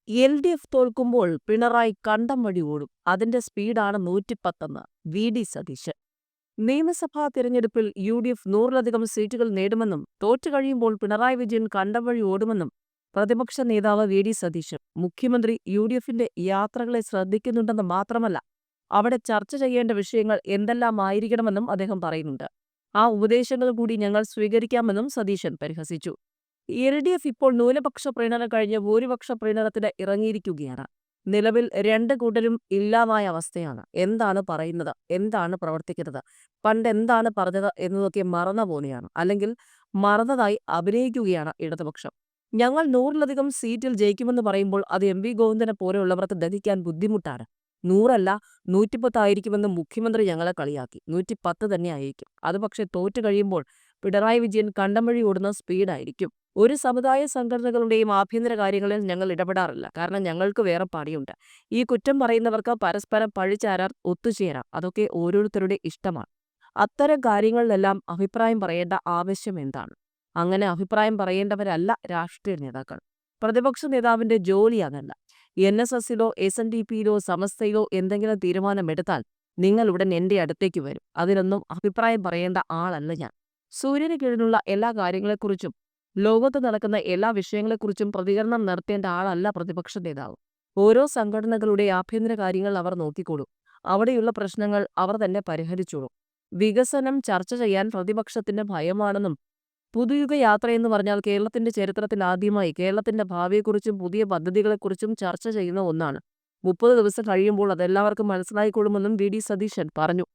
LDF തോൽക്കുമ്പോൾ Pinarayi കണ്ടം വഴി ഓടും. അതിന്റെ സ്പീഡാണ് 110 VD സതീശൻ. നിയമസഭാ തിരഞ്ഞെടുപ്പിൽ UDF 100-ലധികം സീറ്റുകൾ നേടുമെന്നും തോറ്റുകഴിയുമ്പോൾ പിണറായി വിജയൻ കണ്ടം വഴി ഓടുമെന്നും പ്രതിപക്ഷ നേതാവ് VD സതീശൻ. മുഖ്യമന്ത്രി UDFന്റെ യാത്രകളെ ശ്രദ്ധിക്കുന്നുണ്ടെന്ന് മാത്രമല്ല, അവിടെ ചർച്ച ചെയ്യേണ്ട വിഷയങ്ങൾ എന്തെല്ലാമായിരിക്കണമെന്നും അദ്ദേഹം പറയുന്നുണ്ട്. ആ ഉപദേശങ്ങൾ കൂടി ഞങ്ങൾ സ്വീകരിക്കാമെന്നും സതീശൻ പരിഹസിച്ചു. LDF ഇപ്പോൾ ന്യൂനപക്ഷ പ്രീണനം കഴിഞ്ഞ് ഭൂരിപക്ഷ പ്രീണനത്തിന് ഇറങ്ങിയിരിക്കുകയാണ്. നിലവിൽ രണ്ട് കൂട്ടരും ഇല്ലാതായ അവസ്ഥയാണ്. എന്താണ് പറയുന്നത്, എന്താണ് പ്രവർത്തിക്കുന്നത്, പണ്ട് എന്താണ് പറഞ്ഞത് എന്നതൊക്കെ മറന്ന പോലെയാണ്. അല്ലെങ്കിൽ മറന്നതായി അഭിനയിക്കുകയാണ് ഇടതുപക്ഷം. ഞങ്ങൾ 100-ലധികം സീറ്റിൽ ജയിക്കുമെന്ന് പറയുമ്പോൾ അത് MV ഗോവിന്ദനെ പോലെയുള്ളവർക്ക് ദഹിക്കാൻ ബുദ്ധിമുട്ടാണ്. 100 110 ആയിരിക്കുമെന്ന് മുഖ്യമന്ത്രി ഞങ്ങളെ കളിയാക്കി. 110 തന്നെ ആയിരിക്കും. അത് പക്ഷേ തോറ്റു കഴിയുമ്പോൾ പിണറായി വിജയൻ കണ്ടം വഴി ഓടുന്ന സ്പീഡായിരിക്കും. ഒരു സമുദായ സംഘടനകളുടെയും ആഭ്യന്തര കാര്യങ്ങളിൽ ഞങ്ങൾ ഇടപെടാറില്ല. കാരണം ഞങ്ങൾക്ക് വേറെ പണിയുണ്ട്. ഈ കുറ്റം പറയുന്നവർക്ക് പരസ്പരം പഴിചാരാൻ ഒത്തുചേരാം. അതൊക്കെ ഓരോരുത്തരുടെ ഇഷ്ടമാണ്. അത്തരം കാര്യങ്ങളിലെല്ലാം അഭിപ്രായം പറയേണ്ട ആവശ്യം എന്താണ്? അങ്ങനെ അഭിപ്രായം പറയേണ്ടവരല്ല രാഷ്ട്രീയ നേതാക്കൾ. പ്രതിപക്ഷ നേതാവിന്റെ ജോലി അതല്ല. NSSലോ SNDPയിലോ സമസ്തയിലോ എന്തെങ്കിലും തീരുമാനമെടുത്താൽ നിങ്ങൾ ഉടൻ എന്റെ അടുത്തേക്ക് വരും. അതിനൊന്നും അഭിപ്രായം പറയേണ്ട ആളല്ല ഞാൻ. സൂര്യന് കീഴിലുള്ള എല്ലാ കാര്യങ്ങളെക്കുറിച്ചും ലോകത്ത് നടക്കുന്ന എല്ലാ വിഷയങ്ങളെക്കുറിച്ചും പ്രതികരണം നടത്തേണ്ട ആളല്ല പ്രതിപക്ഷ നേതാവ്. ഓരോ സംഘടനകളുടെ ആഭ്യന്തര കാര്യങ്ങൾ അവർ നോക്കിക്കോളും. അവിടെയുള്ള പ്രശ്നങ്ങൾ അവർ തന്നെ പരിഹരിച്ചോളും. വികസനം ചർച്ച ചെയ്യാൻ പ്രതിപക്ഷത്തിന് ഭയമാണെന്നും പുതുയുഗ യാത്രയെന്ന് പറഞ്ഞാൽ കേരളത്തിന്റെ ചരിത്രത്തിൽ ആദ്യമായി കേരളത്തിന്റെ ഭാവിയെക്കുറിച്ചും പുതിയ പദ്ധതികളെക്കുറിച്ചും ചർച്ച ചെയ്യുന്ന ഒന്നാണ്. 30 ദിവസം കഴിയുമ്പോൾ അതെല്ലാവർക്കും മനസ്സിലായിക്കൊള്ളുമെന്നും VD സതീശൻ പറഞ്ഞു.